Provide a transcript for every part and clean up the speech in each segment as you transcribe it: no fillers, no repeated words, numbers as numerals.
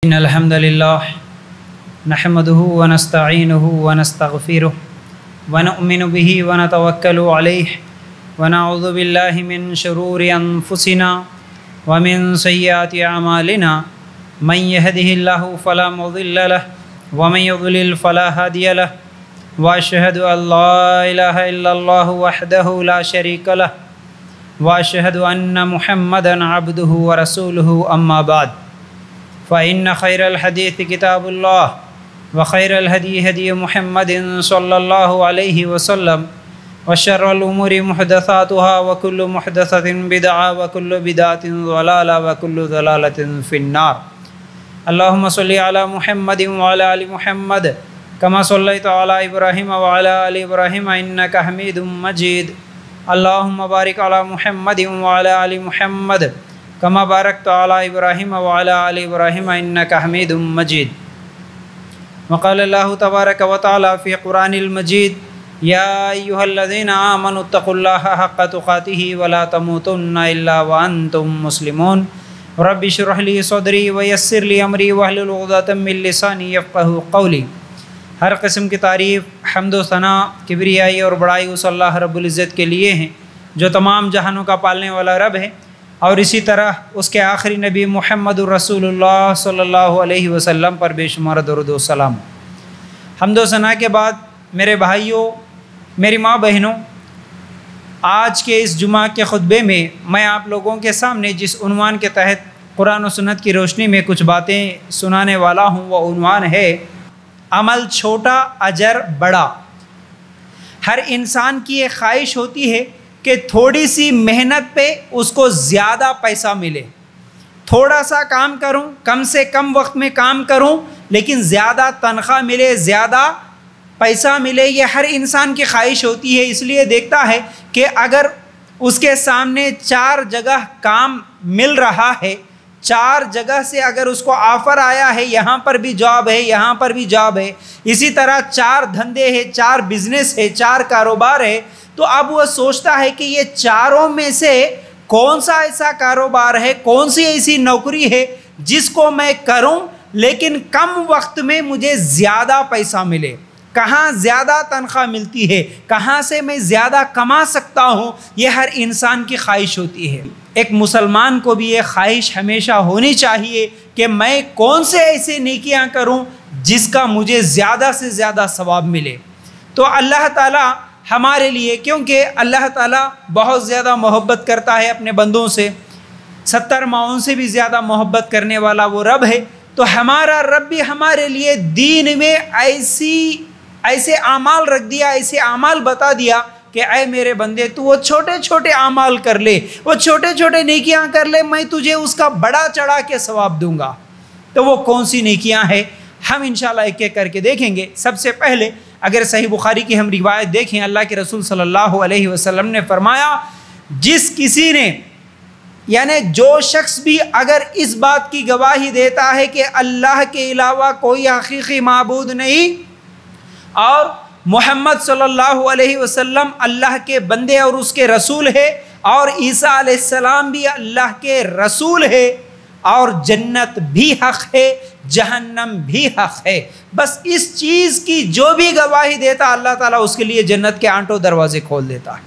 إن الحمد لله نحمده ونستعينه ونستغفره ونؤمن به ونتوكل عليه ونعوذ بالله من شرور أنفسنا ومن سيئات أعمالنا من يهده الله فلا مضل له ومن يضلل فلا هادي له وأشهد أن لا إله إلا الله وحده لا شريك له وأشهد أن محمدا عبده ورسوله أما بعد فإن خير الحديث كتاب الله وخير الهدي هدي محمد صلى الله عليه وسلم وشر الأمور محدثاتها وكل محدثة بدعة وكل بدعة ضلالة وكل ضلالة في النار. اللهم صل على محمد وعلى آل محمد كما صليت على إبراهيم وعلى آل إبراهيم إنك حميد مجيد. اللهم بارك على محمد وعلى آل محمد كما باركت على إبراهيم وعلى آل إبراهيم إنك حميد مجيد. وقال الله تبارك وتعالى في قرآن المجيد: يا أيها الذين آمنوا اتقوا الله حق تقاته ولا تموتن إلا وأنتم مسلمون. رب اشرح لي صدري ويسر لي أمري واحلل عقدة من لساني يفقهوا قولي. ہر قسم کی تعریف، حمد و ثنا، کبریائی اور بڑائی اس اللہ رب العزت کے لیے ہیں جو تمام جہانوں کا پالنے والا رب ہے، اور اسی طرح اس کے آخری نبی محمد الرسول اللہ صلی اللہ علیہ وسلم پر بے شمار درود و سلام. حمد و ثنا کے بعد میرے بھائیوں، میری ماں بہنوں، آج کے اس جمعہ کے خطبے میں میں آپ لوگوں کے سامنے جس عنوان کے تحت قرآن و سنت کی روشنی میں کچھ باتیں سنانے والا ہوں وہ عنوان ہے عمل چھوٹا اجر بڑا. ہر انسان کی ایک خواہش ہوتی ہے کہ تھوڑی سی محنت پہ اس کو زیادہ پیسہ ملے. تھوڑا سا کام کروں، کم سے کم وقت میں کام کروں، لیکن زیادہ تنخواہ ملے، زیادہ پیسہ ملے. یہ ہر انسان کی خواہش ہوتی ہے. اس لیے دیکھتا ہے کہ اگر اس کے سامنے 4 جگہ کام مل رہا ہے، 4 جگہ سے اگر اس کو آفر آیا ہے، یہاں پر بھی جاب ہے، یہاں پر بھی جاب ہے، اسی طرح 4 دھندے ہیں، 4 بزنس ہے، 4 کاروبار ہے، تو اب وہ سوچتا ہے کہ یہ چاروں میں سے کون سا ایسا کاروبار ہے، کون سی ایسی نوکری ہے جس کو میں کروں لیکن کم وقت میں مجھے زیادہ پیسہ ملے، کہاں زیادہ تنخواہ ملتی ہے، کہاں سے میں زیادہ کما سکتا ہوں. یہ ہر انسان کی خواہش ہوتی ہے. ایک مسلمان کو بھی یہ خواہش ہمیشہ ہونی چاہیے کہ میں کون سے ایسے نیکیاں کروں جس کا مجھے زیادہ سے زیادہ ثواب ملے. تو اللہ تعالیٰ ہمارے لیے، کیونکہ اللہ تعالیٰ بہت زیادہ محبت کرتا ہے اپنے بندوں سے، 70 ماؤں سے بھی زیادہ محبت کرنے والا وہ رب ہے. تو ہمارا رب بھی ہمارے لیے دین میں ایسے اعمال رکھ دیا، ایسے اعمال بتا دیا کہ اے میرے بندے، تو وہ چھوٹے چھوٹے اعمال کر لے، وہ چھوٹے چھوٹے نیکیاں کر لے، میں تجھے اس کا بڑا چڑھا کے ثواب دوں گا. تو وہ کون سی نیکیاں ہیں ہم انشاءاللہ ایک ایک کر کے دیکھیں گے. سب سے پہلے اگر صحیح بخاری کی ہم روایت دیکھیں، اللہ کے رسول صلی اللہ علیہ وسلم نے فرمایا، جس کسی نے، یعنی جو شخص بھی اگر اس بات کی گواہی دیتا ہے کہ اللہ کے علاوہ کوئی حقیقی معبود نہیں اور محمد صلی اللہ علیہ وسلم اللہ کے بندے اور اس کے رسول ہے، اور عیسیٰ علیہ السلام بھی اللہ کے رسول ہے، اور جنت بھی حق ہے، جہنم بھی حق ہے، بس اس چیز کی جو بھی گواہی دیتا اللہ تعالیٰ اس کے لیے جنت کے آنٹوں دروازے کھول دیتا ہے.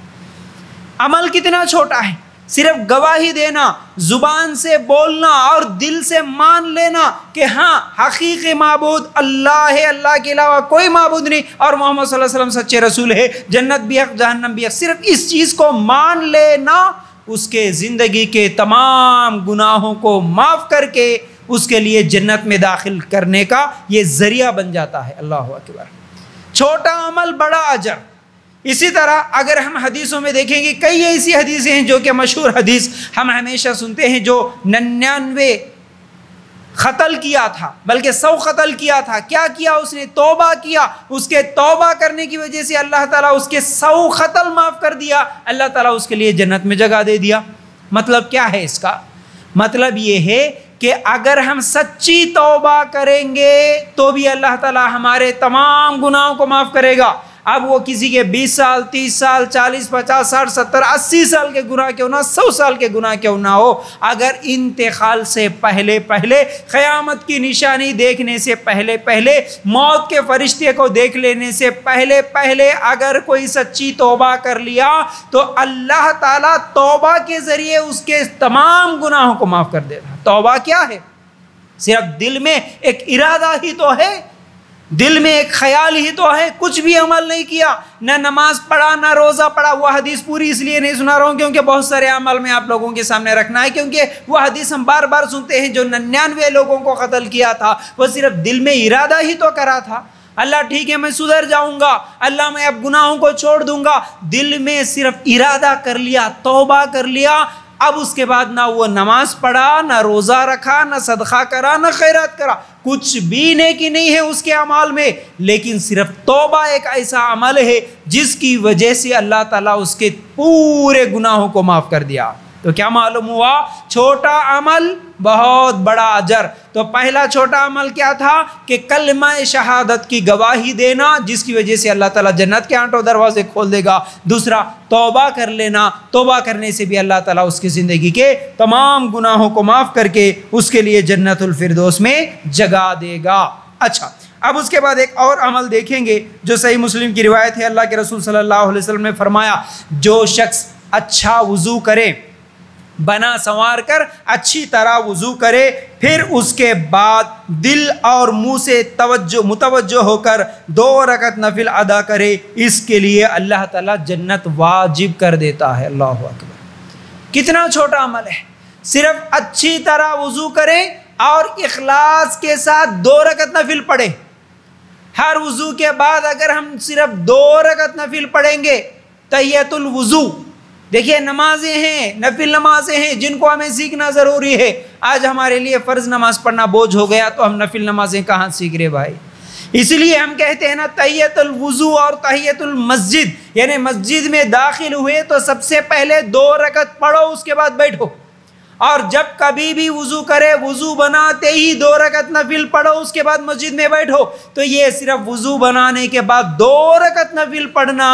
عمل کتنا چھوٹا ہے، صرف گواہی دینا، زبان سے بولنا اور دل سے مان لینا کہ ہاں حقیقی معبود اللہ ہے، اللہ کے علاوہ کوئی معبود نہیں، اور محمد صلی اللہ علیہ وسلم سچے رسول ہے، جنت بھی حق، جہنم بھی حق. صرف اس چیز کو مان لینا اس کے زندگی کے تمام گناہوں کو معاف کر کے اس کے لیے جنت میں داخل کرنے کا یہ ذریعہ بن جاتا ہے. اللہ اکبر. چھوٹا عمل بڑا اجر. اسی طرح اگر ہم حدیثوں میں دیکھیں گے، کئی ایسی حدیثیں ہیں جو کہ مشہور حدیث ہم ہمیشہ سنتے ہیں، جو 99 قتل کیا تھا، بلکہ 100 قتل کیا تھا. کیا کیا اس نے؟ توبہ کیا. اس کے توبہ کرنے کی وجہ سے اللہ تعالیٰ اس کے 100 قتل معاف کر دیا، اللہ تعالیٰ اس کے لیے جنت میں جگہ دے دیا. مطلب کیا ہے اس کا؟ مطلب یہ ہے کہ اگر ہم سچی توبہ کریں گے تو بھی اللہ تعالیٰ ہمارے تمام گناہوں کو معاف کرے گا. اب وہ کسی کے 20 سال 30 سال 40 50 60 70 80 سال کے گناہ کیوں نہ 100 سال کے گناہ کیوں نہ ہو، اگر انتقال سے پہلے قیامت کی نشانی دیکھنے سے پہلے موت کے فرشتے کو دیکھ لینے سے پہلے اگر کوئی سچی توبہ کر لیا تو اللہ تعالیٰ توبہ کے ذریعے اس کے تمام گناہوں کو معاف کر دیتا۔ توبہ کیا ہے؟ صرف دل میں ایک ارادہ ہی تو ہے، دل میں ایک خیال ہی تو ہے، کچھ بھی عمل نہیں کیا، نہ نماز پڑھا نہ روزہ پڑھا۔ وہ حدیث پوری اس لیے نہیں سنا رہا ہوں کیونکہ بہت سارے عمل میں آپ لوگوں کے سامنے رکھنا ہے، کیونکہ وہ حدیث ہم بار بار سنتے ہیں، جو 99 لوگوں کو قتل کیا تھا وہ صرف دل میں ارادہ ہی تو کرا تھا، اللہ ٹھیک ہے میں سدھر جاؤں گا، اللہ میں اب گناہوں کو چھوڑ دوں گا، دل میں صرف ارادہ کر لیا، توبہ کر لیا، اب اس کے بعد نہ وہ نماز پڑھا نہ روزہ رکھا نہ صدقہ کرا نہ خیرات کرا، کچھ بھی نیکی نہیں ہے اس کے اعمال میں، لیکن صرف توبہ ایک ایسا عمل ہے جس کی وجہ سے اللہ تعالیٰ اس کے پورے گناہوں کو معاف کر دیا۔ تو کیا معلوم ہوا؟ چھوٹا عمل بہت بڑا اجر۔ تو پہلا چھوٹا عمل کیا تھا کہ کلمہ شہادت کی گواہی دینا، جس کی وجہ سے اللہ تعالیٰ جنت کے 8 دروازے کھول دے گا۔ دوسرا توبہ کر لینا، توبہ کرنے سے بھی اللہ تعالیٰ اس کی زندگی کے تمام گناہوں کو معاف کر کے اس کے لیے جنت الفردوس میں جگہ دے گا۔ اچھا، اب اس کے بعد ایک اور عمل دیکھیں گے جو صحیح مسلم کی روایت ہے، اللہ کے رسول صلی اللہ علیہ وسلم نے فرمایا، جو شخص اچھا وضو کرے، بنا سنوار کر اچھی طرح وضو کرے، پھر اس کے بعد دل اور منہ سے متوجہ ہو کر 2 رکعت نفل ادا کرے، اس کے لیے اللہ تعالیٰ جنت واجب کر دیتا ہے۔ اللہ اکبر، کتنا چھوٹا عمل ہے، صرف اچھی طرح وضو کریں اور اخلاص کے ساتھ 2 رکعت نفل پڑھیں۔ ہر وضو کے بعد اگر ہم صرف 2 رکعت نفل پڑھیں گے، تحیۃ الوضو، دیکھیے نمازیں ہیں، نفل نمازیں ہیں جن کو ہمیں سیکھنا ضروری ہے۔ آج ہمارے لیے فرض نماز پڑھنا بوجھ ہو گیا تو ہم نفل نمازیں کہاں سیکھ رہے بھائی؟ اس لیے ہم کہتے ہیں نا تحیۃ الوضو اور تحیۃ المسجد، یعنی مسجد میں داخل ہوئے تو سب سے پہلے 2 رکعت پڑھو، اس کے بعد بیٹھو، اور جب کبھی بھی وضو کرے وضو بناتے ہی 2 رکعت نفل پڑھو، اس کے بعد مسجد میں بیٹھو۔ تو یہ صرف وضو بنانے کے بعد 2 رکعت نفل پڑھنا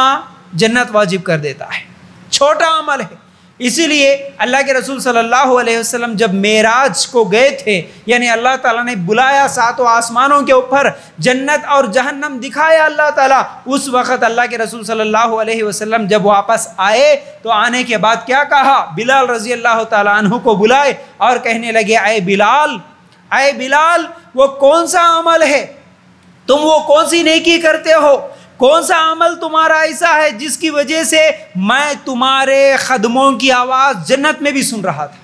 جنت واجب کر دیتا ہے، چھوٹا عمل ہے۔ اسی لیے اللہ کے رسول صلی اللہ علیہ وسلم جب معراج کو گئے تھے، یعنی اللہ تعالیٰ نے بلایا 7 آسمانوں کے اوپر، جنت اور جہنم دکھایا اللہ تعالیٰ، اس وقت اللہ کے رسول صلی اللہ علیہ وسلم جب واپس آئے تو آنے کے بعد کیا کہا؟ بلال رضی اللہ تعالیٰ عنہ کو بلائے اور کہنے لگے، اے بلال وہ کون سا عمل ہے، تم وہ کون سی نیکی کرتے ہو، کون سا عمل تمہارا ایسا ہے جس کی وجہ سے میں تمہارے قدموں کی آواز جنت میں بھی سن رہا تھا؟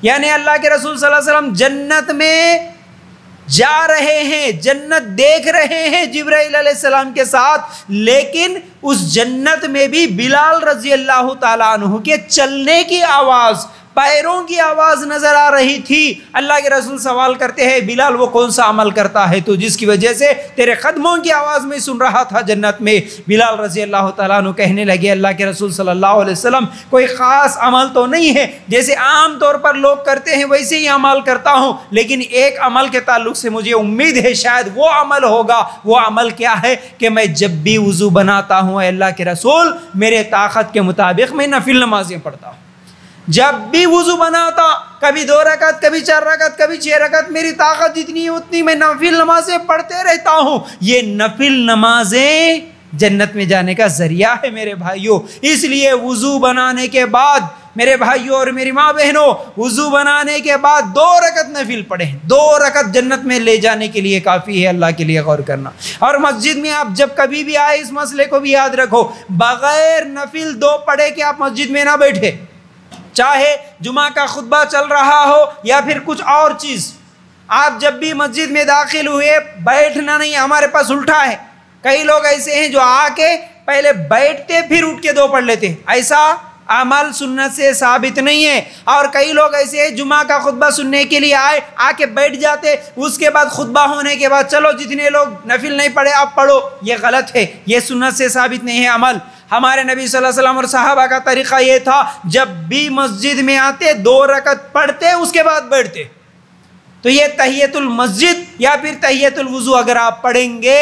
یعنی اللہ کے رسول صلی اللہ علیہ وسلم جنت میں جا رہے ہیں، جنت دیکھ رہے ہیں جبرائیل علیہ السلام کے ساتھ، لیکن اس جنت میں بھی بلال رضی اللہ تعالیٰ عنہ کے چلنے کی آواز، پیروں کی آواز نظر آ رہی تھی۔ اللہ کے رسول سوال کرتے ہیں، بلال وہ کون سا عمل کرتا ہے تو جس کی وجہ سے تیرے قدموں کی آواز میں سن رہا تھا جنت میں؟ بلال رضی اللہ تعالیٰ عنہ کہنے لگے، اللہ کے رسول صلی اللہ علیہ وسلم کوئی خاص عمل تو نہیں ہے، جیسے عام طور پر لوگ کرتے ہیں ویسے ہی عمل کرتا ہوں، لیکن ایک عمل کے تعلق سے مجھے امید ہے شاید وہ عمل ہوگا۔ وہ عمل کیا ہے کہ میں جب بھی وضو بناتا ہوں اے اللہ کے رسول، میرے طاقت کے مطابق میں نفل نمازیں پڑھتا ہوں۔ جب بھی وضو بناتا، کبھی 2 رکعت، کبھی 4 رکعت، کبھی 6 رکعت، میری طاقت جتنی ہے اتنی میں نفل نمازیں پڑھتے رہتا ہوں۔ یہ نفل نمازیں جنت میں جانے کا ذریعہ ہے میرے بھائیوں۔ اس لیے وضو بنانے کے بعد میرے بھائیوں اور میری ماں بہنوں، وضو بنانے کے بعد 2 رکعت نفل پڑھیں۔ 2 رکعت جنت میں لے جانے کے لیے کافی ہے، اللہ کے لیے غور کرنا۔ اور مسجد میں آپ جب کبھی بھی آئے اس مسئلے کو بھی یاد رکھو، بغیر نفل 2 پڑھے کہ آپ مسجد میں نہ بیٹھے، چاہے جمعہ کا خطبہ چل رہا ہو یا پھر کچھ اور چیز۔ آپ جب بھی مسجد میں داخل ہوئے بیٹھنا نہیں، ہمارے پاس الٹا ہے، کئی لوگ ایسے ہیں جو آ کے پہلے بیٹھتے پھر اٹھ کے 2 پڑھ لیتے، ایسا عمل سنت سے ثابت نہیں ہے۔ اور کئی لوگ ایسے ہیں جمعہ کا خطبہ سننے کے لیے آئے، آ کے بیٹھ جاتے، اس کے بعد خطبہ ہونے کے بعد چلو جتنے لوگ نفل نہیں پڑھے آپ پڑھو، یہ غلط ہے، یہ سنت سے ثابت نہیں ہے عمل۔ ہمارے نبی صلی اللہ علیہ وسلم اور صحابہ کا طریقہ یہ تھا، جب بھی مسجد میں آتے 2 رکعت پڑھتے اس کے بعد بیٹھتے۔ تو یہ تحیۃ المسجد یا پھر تحیۃ الوضو اگر آپ پڑھیں گے،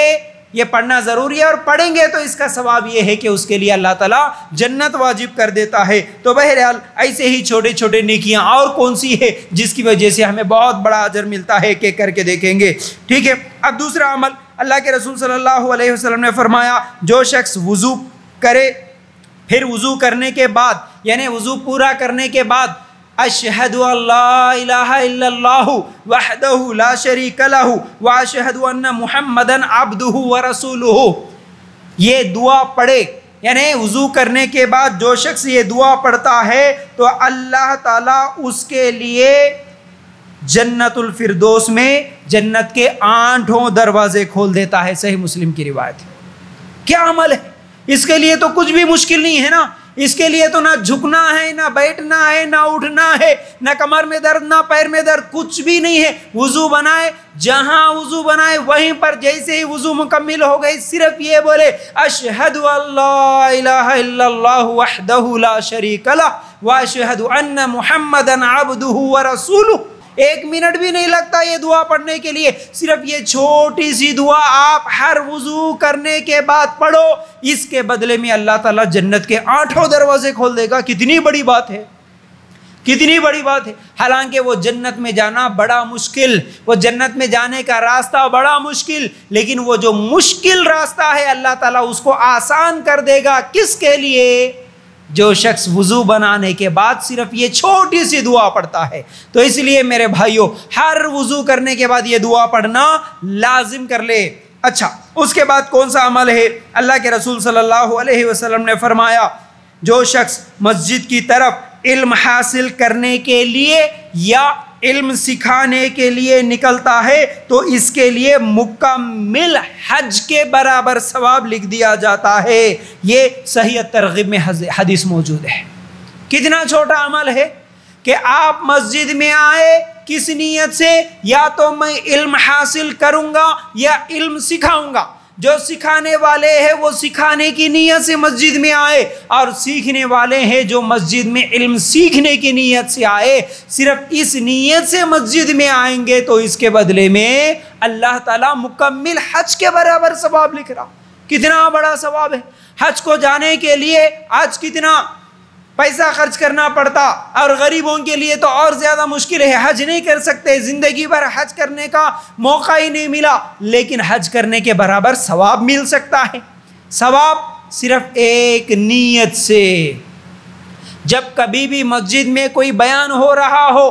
یہ پڑھنا ضروری ہے، اور پڑھیں گے تو اس کا ثواب یہ ہے کہ اس کے لیے اللہ تعالیٰ جنت واجب کر دیتا ہے۔ تو بہرحال ایسے ہی چھوٹے چھوٹے نیکیاں اور کون سی ہے جس کی وجہ سے ہمیں بہت بڑا اجر ملتا ہے کہ کر کے دیکھیں گے، ٹھیک ہے۔ اب دوسرا عمل، اللہ کے رسول صلی اللہ علیہ وسلم نے فرمایا جو شخص وضو کرے، پھر وضو کرنے کے بعد یعنی وضو پورا کرنے کے بعد اشہد ان لا الہ الا اللہ وحدہ لا شریک لہ واشہد ان محمدًا عبدہ ورسولہ، یہ دعا پڑھے، یعنی وضو کرنے کے بعد جو شخص یہ دعا پڑھتا ہے تو اللہ تعالیٰ اس کے لیے جنت الفردوس میں جنت کے 8 دروازے کھول دیتا ہے۔ صحیح مسلم کی روایت ہے۔ کیا عمل ہے؟ اس کے لیے تو کچھ بھی مشکل نہیں ہے نا، اس کے لیے تو نہ جھکنا ہے، نہ بیٹھنا ہے، نہ اٹھنا ہے، نہ کمر میں درد، نہ پیر میں درد، کچھ بھی نہیں ہے۔ وضو بنائے، جہاں وضو بنائے وہیں پر جیسے ہی وضو مکمل ہو گئی صرف یہ بولے اشہد ان لا الہ الا اللہ وحدہ لا شریک لہ واشہد ان محمدًا عبدہ ورسولہ۔ 1 منٹ بھی نہیں لگتا یہ دعا پڑھنے کے لیے، صرف یہ چھوٹی سی دعا آپ ہر وضو کرنے کے بعد پڑھو، اس کے بدلے میں اللہ تعالیٰ جنت کے 8 دروازے کھول دے گا۔ کتنی بڑی بات ہے، کتنی بڑی بات ہے۔ حالانکہ وہ جنت میں جانا بڑا مشکل، وہ جنت میں جانے کا راستہ بڑا مشکل، لیکن وہ جو مشکل راستہ ہے اللہ تعالیٰ اس کو آسان کر دے گا۔ کس کے لیے؟ جو شخص وضو بنانے کے بعد صرف یہ چھوٹی سی دعا پڑھتا ہے۔ تو اس لیے میرے بھائیوں ہر وضو کرنے کے بعد یہ دعا پڑھنا لازم کر لے۔ اچھا، اس کے بعد کون سا عمل ہے؟ اللہ کے رسول صلی اللہ علیہ وسلم نے فرمایا جو شخص مسجد کی طرف علم حاصل کرنے کے لیے یا علم سکھانے کے لیے نکلتا ہے تو اس کے لیے مکمل حج کے برابر ثواب لکھ دیا جاتا ہے۔ یہ صحیح ترغیب میں حدیث موجود ہے۔ کتنا چھوٹا عمل ہے کہ آپ مسجد میں آئے کس نیت سے؟ یا تو میں علم حاصل کروں گا یا علم سکھاؤں گا۔ جو سکھانے والے ہیں وہ سکھانے کی نیت سے مسجد میں آئے، اور سیکھنے والے ہیں جو مسجد میں علم سیکھنے کی نیت سے آئے۔ صرف اس نیت سے مسجد میں آئیں گے تو اس کے بدلے میں اللہ تعالیٰ مکمل حج کے برابر ثواب لکھ رہا۔ کتنا بڑا ثواب ہے۔ حج کو جانے کے لیے آج کتنا پیسہ خرچ کرنا پڑتا، اور غریبوں کے لیے تو اور زیادہ مشکل ہے، حج نہیں کر سکتے، زندگی بھر حج کرنے کا موقع ہی نہیں ملا، لیکن حج کرنے کے برابر ثواب مل سکتا ہے۔ ثواب صرف ایک نیت سے۔ جب کبھی بھی مسجد میں کوئی بیان ہو رہا ہو،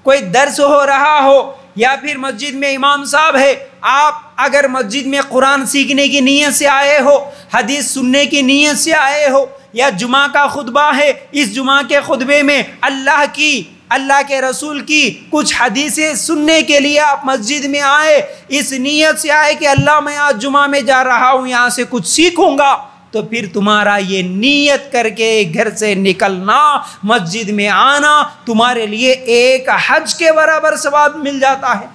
کوئی درس ہو رہا ہو، یا پھر مسجد میں امام صاحب ہے، آپ اگر مسجد میں قرآن سیکھنے کی نیت سے آئے ہو، حدیث سننے کی نیت سے آئے ہو، یا جمعہ کا خطبہ ہے، اس جمعہ کے خطبے میں اللہ کے رسول کی کچھ حدیثیں سننے کے لیے آپ مسجد میں آئے، اس نیت سے آئے کہ اللہ میں آج جمعہ میں جا رہا ہوں، یہاں سے کچھ سیکھوں گا، تو پھر تمہارا یہ نیت کر کے گھر سے نکلنا، مسجد میں آنا، تمہارے لیے ایک حج کے برابر ثواب مل جاتا ہے۔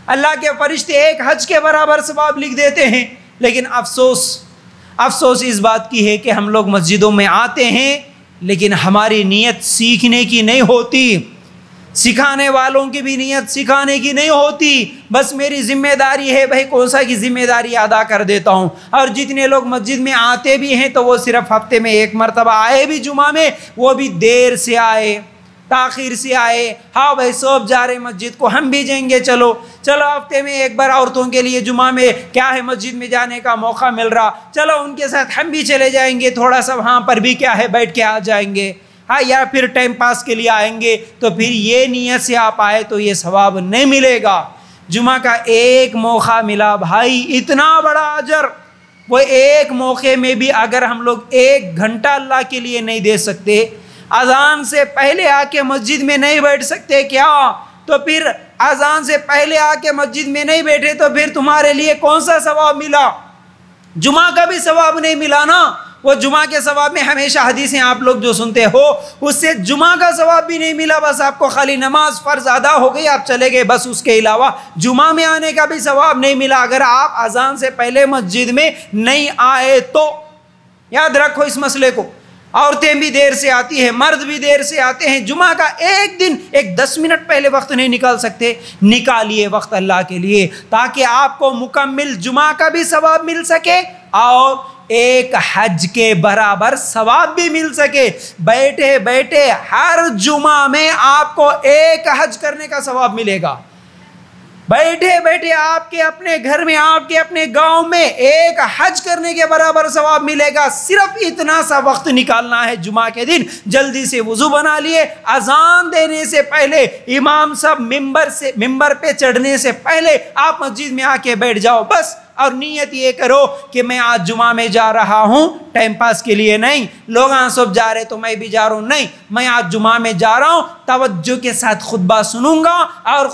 اللہ کے فرشتے ایک حج کے برابر ثواب لکھ دیتے ہیں۔ لیکن افسوس اس بات کی ہے کہ ہم لوگ مسجدوں میں آتے ہیں لیکن ہماری نیت سیکھنے کی نہیں ہوتی، سکھانے والوں کی بھی نیت سکھانے کی نہیں ہوتی، بس میری ذمہ داری ہے بھائی کون سا کی ذمہ داری ادا کر دیتا ہوں۔ اور جتنے لوگ مسجد میں آتے بھی ہیں تو وہ صرف ہفتے میں 1 مرتبہ آئے بھی جمعہ میں، وہ بھی دیر سے آئے، تاخیر سے آئے، ہاں بھائی سب جا رہے مسجد کو، ہم بھی جائیں گے، چلو ہفتے میں 1 بار عورتوں کے لیے جمعہ میں کیا ہے مسجد میں جانے کا موقع مل رہا، چلو ان کے ساتھ ہم بھی چلے جائیں گے، تھوڑا سا وہاں پر بھی کیا ہے بیٹھ کے آ جائیں گے، ہاں، یا پھر ٹائم پاس کے لیے آئیں گے، تو پھر یہ نیت سے آپ آئے تو یہ ثواب نہیں ملے گا۔ جمعہ کا ایک موقع ملا بھائی، اتنا بڑا اجر، وہ ایک موقع میں بھی اگر ہم لوگ 1 گھنٹہ اللہ کے لیے نہیں دے سکتے، اذان سے پہلے آ کے مسجد میں نہیں بیٹھ سکتے کیا؟ تو پھر اذان سے پہلے آ کے مسجد میں نہیں بیٹھے تو پھر تمہارے لیے کون سا ثواب ملا؟ جمعہ کا بھی ثواب نہیں ملا نا۔ وہ جمعہ کے ثواب میں ہمیشہ حدیثیں آپ لوگ جو سنتے ہو اس سے جمعہ کا ثواب بھی نہیں ملا، بس آپ کو خالی نماز فرض ادا ہو گئی، آپ چلے گئے، بس اس کے علاوہ جمعہ میں آنے کا بھی ثواب نہیں ملا اگر آپ اذان سے پہلے مسجد میں نہیں آئے تو۔ یاد رکھو اس مسئلے کو۔ عورتیں بھی دیر سے آتی ہیں، مرد بھی دیر سے آتے ہیں، جمعہ کا ایک دن 10 منٹ پہلے وقت نہیں نکال سکتے، نکالیے وقت اللہ کے لیے تاکہ آپ کو مکمل جمعہ کا بھی ثواب مل سکے اور ایک حج کے برابر ثواب بھی مل سکے۔ بیٹھے بیٹھے ہر جمعہ میں آپ کو ایک حج کرنے کا ثواب ملے گا، بیٹھے بیٹھے آپ کے اپنے گھر میں، آپ کے اپنے گاؤں میں ایک حج کرنے کے برابر ثواب ملے گا۔ صرف اتنا سا وقت نکالنا ہے جمعہ کے دن، جلدی سے وضو بنا لیے، اذان دینے سے پہلے، امام صاحب ممبر پہ چڑھنے سے پہلے آپ مسجد میں آ کے بیٹھ جاؤ بس، اور نیت یہ کرو کہ میں آج جمعہ میں جا رہا ہوں ٹائم پاس کے لیے نہیں، لوگ سب جا رہے تو میں بھی جا رہا ہوں، نہیں، میں آج جمعہ میں جا رہا ہوں، توجہ کے ساتھ خطبہ سنوں گا اور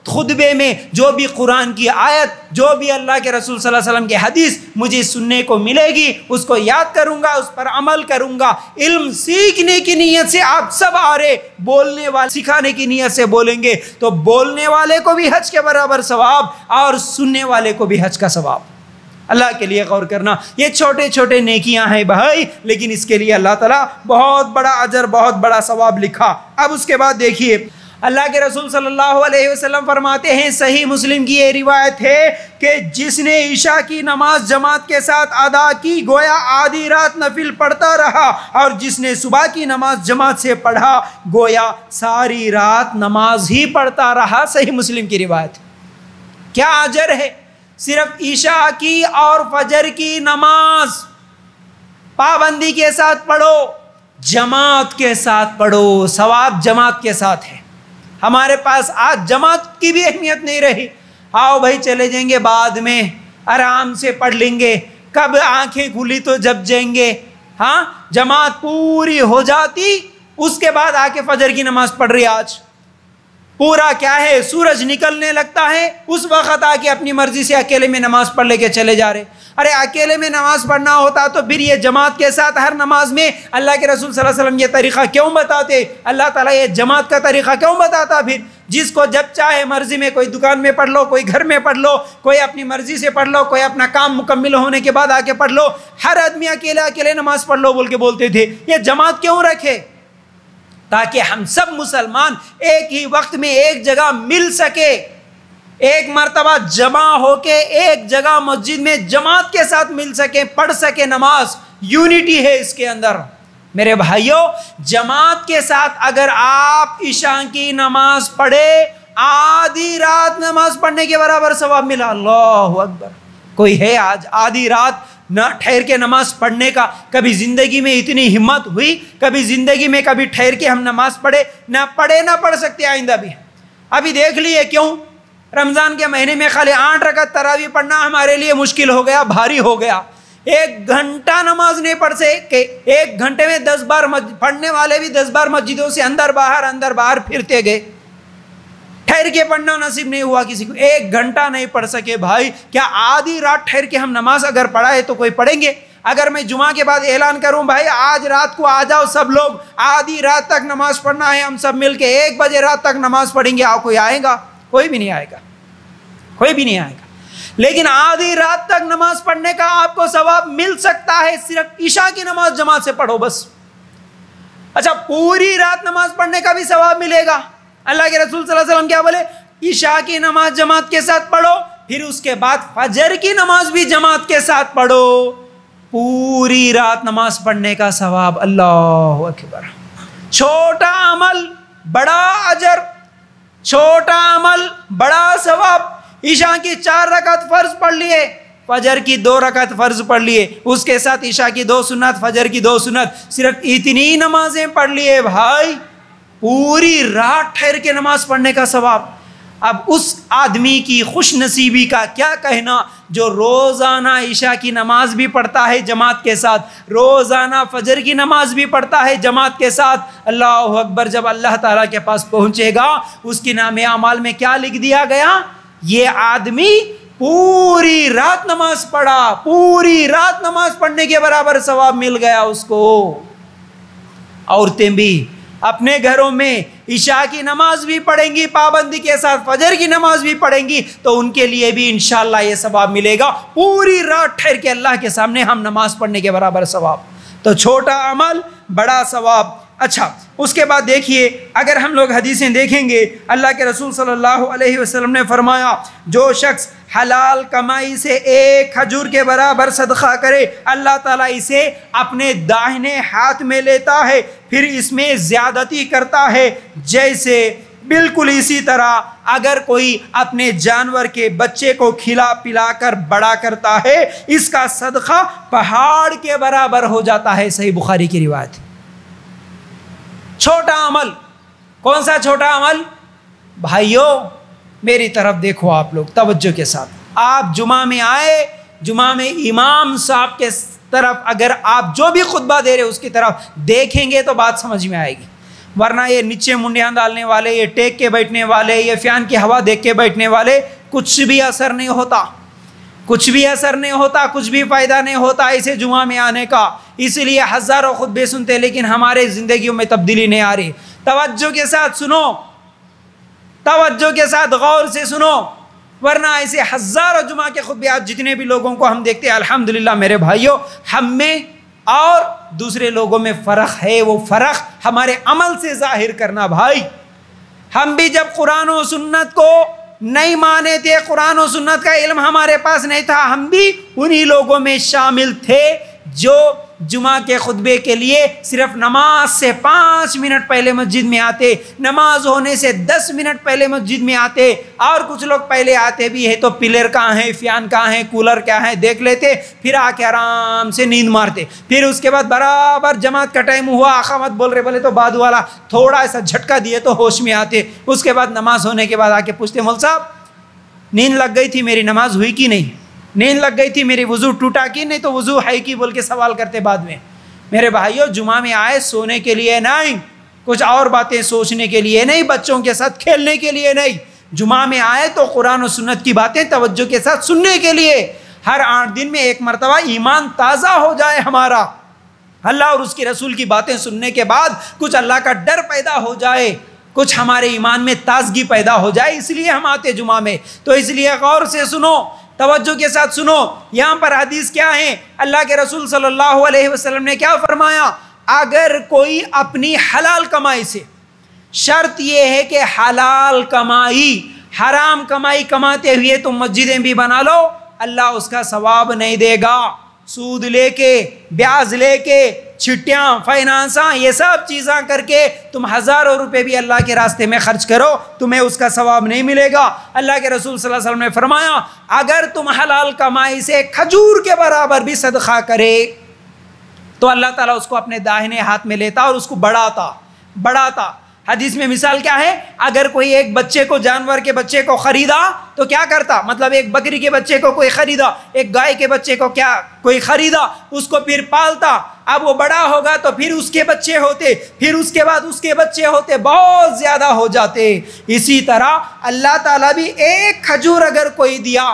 خطبے میں جو بھی قرآن کی آیت، جو بھی اللہ کے رسول صلی اللہ علیہ وسلم کی حدیث مجھے سننے کو ملے گی اس کو یاد کروں گا، اس پر عمل کروں گا۔ علم سیکھنے کی نیت سے آپ سب آ رہے، بولنے والے سکھانے کی نیت سے بولیں گے تو بولنے والے کو بھی حج کے برابر ثواب اور سننے والے کو بھی حج کا ثواب۔ اللہ کے لیے غور کرنا، یہ چھوٹے چھوٹے نیکیاں ہیں بھائی، لیکن اس کے لیے اللہ تعالیٰ بہت بڑا اجر، بہت بڑا ثواب لکھا۔ اب اس کے بعد دیکھیے اللہ کے رسول صلی اللہ علیہ وسلم فرماتے ہیں، صحیح مسلم کی یہ روایت ہے کہ جس نے عشاء کی نماز جماعت کے ساتھ ادا کی گویا آدھی رات نفل پڑھتا رہا، اور جس نے صبح کی نماز جماعت سے پڑھا گویا ساری رات نماز ہی پڑھتا رہا۔ صحیح مسلم کی روایت۔ کیا اجر ہے؟ صرف عشاء کی اور فجر کی نماز پابندی کے ساتھ پڑھو، جماعت کے ساتھ پڑھو، ثواب جماعت کے ساتھ ہے۔ ہمارے پاس آج جماعت کی بھی اہمیت نہیں رہی، آؤ بھائی چلے جائیں گے، بعد میں آرام سے پڑھ لیں گے، کب آنکھیں کھلی تو جب جائیں گے۔ ہاں، جماعت پوری ہو جاتی اس کے بعد آ کے فجر کی نماز پڑھ رہی، آج پورا کیا ہے، سورج نکلنے لگتا ہے اس وقت آ کے اپنی مرضی سے اکیلے میں نماز پڑھ لے کے چلے جا رہے۔ ارے اکیلے میں نماز پڑھنا ہوتا تو پھر یہ جماعت کے ساتھ ہر نماز میں اللہ کے رسول صلی اللہ علیہ وسلم یہ طریقہ کیوں بتاتے؟ اللہ تعالیٰ یہ جماعت کا طریقہ کیوں بتاتا؟ پھر جس کو جب چاہے مرضی میں، کوئی دکان میں پڑھ لو، کوئی گھر میں پڑھ لو، کوئی اپنی مرضی سے پڑھ لو، کوئی اپنا کام مکمل ہونے کے بعد آ کے پڑھ لو، ہر آدمی اکیلے نماز پڑھ لو بول کے بولتے تھے۔ یہ جماعت کیوں رکھے؟ تاکہ ہم سب مسلمان ایک ہی وقت میں ایک جگہ مل سکے، ایک مرتبہ جمع ہو کے ایک جگہ مسجد میں جماعت کے ساتھ مل سکے، پڑھ سکے نماز۔ یونٹی ہے اس کے اندر۔ میرے بھائیوں، جماعت کے ساتھ اگر آپ عشاء کی نماز پڑھے، آدھی رات نماز پڑھنے کے برابر ثواب ملا۔ اللہ اکبر۔ کوئی ہے آج آدھی رات نہ ٹھہر کے نماز پڑھنے کا؟ کبھی زندگی میں اتنی ہمت ہوئی؟ کبھی زندگی میں کبھی ٹھہر کے ہم نماز پڑھے؟ نہ پڑھ سکتے آئندہ بھی۔ ابھی دیکھ لیے کیوں رمضان کے مہینے میں خالی 8 رکعت تراویح پڑھنا ہمارے لیے مشکل ہو گیا، بھاری ہو گیا۔ 1 گھنٹہ نماز نہیں پڑھ سکے، 1 گھنٹے میں 10 بار پڑھنے والے بھی 10 بار مسجدوں سے اندر باہر پھرتے گئے، ٹھہر کے پڑھنا نصیب نہیں ہوا کسی کو، 1 گھنٹہ نہیں پڑھ سکے۔ بھائی کیا آدھی رات ٹھہر کے ہم نماز اگر پڑھائے تو کوئی پڑھیں گے؟ اگر میں جمعہ کے بعد اعلان کروں بھائی آج رات کو آ جاؤ سب لوگ، آدھی رات تک نماز پڑھنا ہے، ہم سب مل کے 1 بجے رات تک نماز پڑھیں گے، کوئی آئے گا؟ کوئی بھی نہیں آئے گا، کوئی بھی نہیں آئے گا۔ لیکن آدھی رات تک نماز پڑھنے کا آپ کو ثواب مل سکتا ہے، صرف عشاء کی نماز جماعت سے پڑھو بس۔ اچھا، پوری رات نماز پڑھنے کا بھی ثواب ملے گا۔ اللہ کے رسول صلی اللہ علیہ وسلم کیا بولے؟ عشاء کی نماز جماعت کے ساتھ پڑھو، پھر اس کے بعد فجر کی نماز بھی جماعت کے ساتھ پڑھو، پوری رات نماز پڑھنے کا ثواب۔ اللہ اکبر۔ چھوٹا عمل بڑا اجر، چھوٹا عمل بڑا ثواب۔ عشاء کی 4 رکعت فرض پڑھ لیے، فجر کی 2 رکعت فرض پڑھ لیے، اس کے ساتھ عشاء کی 2 سنت، فجر کی 2 سنت، صرف اتنی نمازیں پڑھ لیے بھائی، پوری رات ٹھہر کے نماز پڑھنے کا ثواب۔ اب اس آدمی کی خوش نصیبی کا کیا کہنا جو روزانہ عشاء کی نماز بھی پڑھتا ہے جماعت کے ساتھ، روزانہ فجر کی نماز بھی پڑھتا ہے جماعت کے ساتھ۔ اللہ اکبر۔ جب اللہ تعالیٰ کے پاس پہنچے گا اس کی نام اعمال میں کیا لکھ دیا گیا؟ یہ آدمی پوری رات نماز پڑھا، پوری رات نماز پڑھنے کے برابر ثواب مل گیا اس کو۔ عورتیں بھی اپنے گھروں میں عشاء کی نماز بھی پڑھیں گی پابندی کے ساتھ، فجر کی نماز بھی پڑھیں گی تو ان کے لیے بھی انشاءاللہ یہ ثواب ملے گا، پوری رات ٹھہر کے اللہ کے سامنے ہم نماز پڑھنے کے برابر ثواب۔ تو چھوٹا عمل بڑا ثواب۔ اچھا، اس کے بعد دیکھیے، اگر ہم لوگ حدیثیں دیکھیں گے، اللہ کے رسول صلی اللہ علیہ وسلم نے فرمایا جو شخص حلال کمائی سے ایک کھجور کے برابر صدقہ کرے، اللہ تعالیٰ اسے اپنے داہنے ہاتھ میں لیتا ہے، پھر اس میں زیادتی کرتا ہے۔ جیسے بالکل اسی طرح اگر کوئی اپنے جانور کے بچے کو کھلا پلا کر بڑا کرتا ہے، اس کا صدقہ پہاڑ کے برابر ہو جاتا ہے۔ صحیح بخاری کی روایت۔ چھوٹا عمل، کون سا چھوٹا عمل؟ بھائیوں میری طرف دیکھو آپ لوگ توجہ کے ساتھ۔ آپ جمعہ میں آئے، جمعہ میں امام صاحب کے طرف اگر آپ جو بھی خطبہ دے رہے اس کی طرف دیکھیں گے تو بات سمجھ میں آئے گی، ورنہ یہ نیچے منڈیاں ڈالنے والے، یہ ٹیک کے بیٹھنے والے، یہ فین کی ہوا دیکھ کے بیٹھنے والے، کچھ بھی اثر نہیں ہوتا، کچھ بھی اثر نہیں ہوتا، کچھ بھی فائدہ نہیں ہوتا اسے جمعہ میں آنے کا۔ اس لیے ہزاروں خطبے سنتے لیکن ہمارے زندگیوں میں تبدیلی نہیں آ رہی۔ توجہ کے ساتھ سنو، توجہ کے ساتھ غور سے سنو، ورنہ ایسے ہزاروں جمعہ کے خطبے آج جتنے بھی لوگوں کو ہم دیکھتے ہیں، الحمدللہ میرے بھائیوں، ہم میں اور دوسرے لوگوں میں فرق ہے۔ وہ فرق ہمارے عمل سے ظاہر کرنا۔ بھائی ہم بھی جب قرآن و سنت کو نہیں مانے تھے، قرآن و سنت کا علم ہمارے پاس نہیں تھا، ہم بھی انہی لوگوں میں شامل تھے جو جمعہ کے خطبے کے لیے صرف نماز سے 5 منٹ پہلے مسجد میں آتے، نماز ہونے سے 10 منٹ پہلے مسجد میں آتے، اور کچھ لوگ پہلے آتے بھی ہے تو پلر کہاں ہے، فیان کہاں ہے، کولر کیا ہے دیکھ لیتے، پھر آ کے آرام سے نیند مارتے۔ پھر اس کے بعد برابر جماعت کا ٹائم ہوا، اقامت بول رہے بولے تو بعد والا تھوڑا سا جھٹکا دیے تو ہوش میں آتے۔ اس کے بعد نماز ہونے کے بعد آ کے پوچھتے، مول صاحب نیند لگ گئی تھی، میری نماز ہوئی کہ نہیں؟ نیند لگ گئی تھی، میری وضو ٹوٹا کہ نہیں؟ تو وضو ہے کی بول کے سوال کرتے بعد میں۔ میرے بھائیوں جمعہ میں آئے سونے کے لیے نہیں، کچھ اور باتیں سوچنے کے لیے نہیں، بچوں کے ساتھ کھیلنے کے لیے نہیں، جمعہ میں آئے تو قرآن و سنت کی باتیں توجہ کے ساتھ سننے کے لیے۔ ہر 8 دن میں ایک مرتبہ ایمان تازہ ہو جائے ہمارا، اللہ اور اس کی رسول کی باتیں سننے کے بعد کچھ اللہ کا ڈر پیدا ہو جائے، کچھ ہمارے ایمان میں تازگی پیدا ہو جائے، اس لیے ہم آتے جمعہ میں۔ تو اس لیے غور سے سنو، توجہ کے ساتھ سنو۔ یہاں پر حدیث کیا ہے؟ اللہ کے رسول صلی اللہ علیہ وسلم نے کیا فرمایا؟ اگر کوئی اپنی حلال کمائی سے، شرط یہ ہے کہ حلال کمائی، حرام کمائی کماتے ہوئے تم مسجدیں بھی بنا لو، اللہ اس کا ثواب نہیں دے گا۔ سود لے کے، بیاج لے کے، چھٹیاں، فائنانساں، یہ سب چیزاں کر کے تم ہزاروں روپے بھی اللہ کے راستے میں خرچ کرو، تمہیں اس کا ثواب نہیں ملے گا۔ اللہ کے رسول صلی اللہ علیہ وسلم نے فرمایا اگر تم حلال کمائی سے کھجور کے برابر بھی صدقہ کرے تو اللہ تعالیٰ اس کو اپنے داہنے ہاتھ میں لیتا اور اس کو بڑھاتا۔ حدیث میں مثال کیا ہے؟ اگر کوئی ایک بچے کو، جانور کے بچے کو خریدا تو کیا کرتا؟ مطلب ایک بکری کے بچے کو کوئی خریدا، ایک گائے کے بچے کو کیا کوئی خریدا، اس کو پھر پالتا، اب وہ بڑا ہوگا تو پھر اس کے بچے ہوتے، پھر اس کے بعد اس کے بچے ہوتے، بہت زیادہ ہو جاتے۔ اسی طرح اللہ تعالیٰ بھی ایک کھجور اگر کوئی دیا،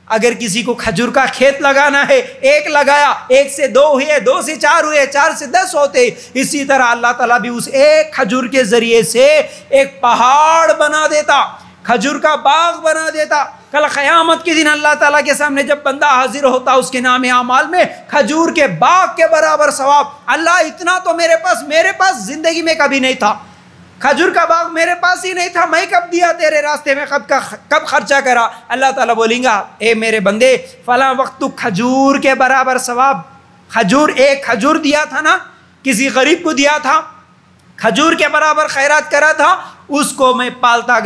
اگر کسی کو کھجور کا کھیت لگانا ہے، ایک لگایا، 1 سے 2 ہوئے، 2 سے 4 ہوئے، 4 سے 10 ہوتے، اسی طرح اللہ تعالیٰ بھی اس ایک کھجور کے ذریعے سے ایک پہاڑ بنا دیتا، کھجور کا باغ بنا دیتا۔ کل قیامت کے دن اللہ تعالیٰ کے سامنے جب بندہ حاضر ہوتا، اس کے نام اعمال میں کھجور کے باغ کے برابر ثواب۔ اللہ اتنا تو میرے پاس زندگی میں کبھی نہیں تھا، کھجور کا باغ میرے پاس ہی نہیں تھا، میں کب دیا تیرے راستے میں، کب خرچہ کرا؟ اللہ تعالیٰ بولیں گا اے میرے بندے فلاں وقت تو کھجور کے برابر ثواب، ایک کھجور دیا تھا نا، کسی غریب کو دیا تھا، کھجور کے برابر خیرات کرا تھا، اس کو میں پالتا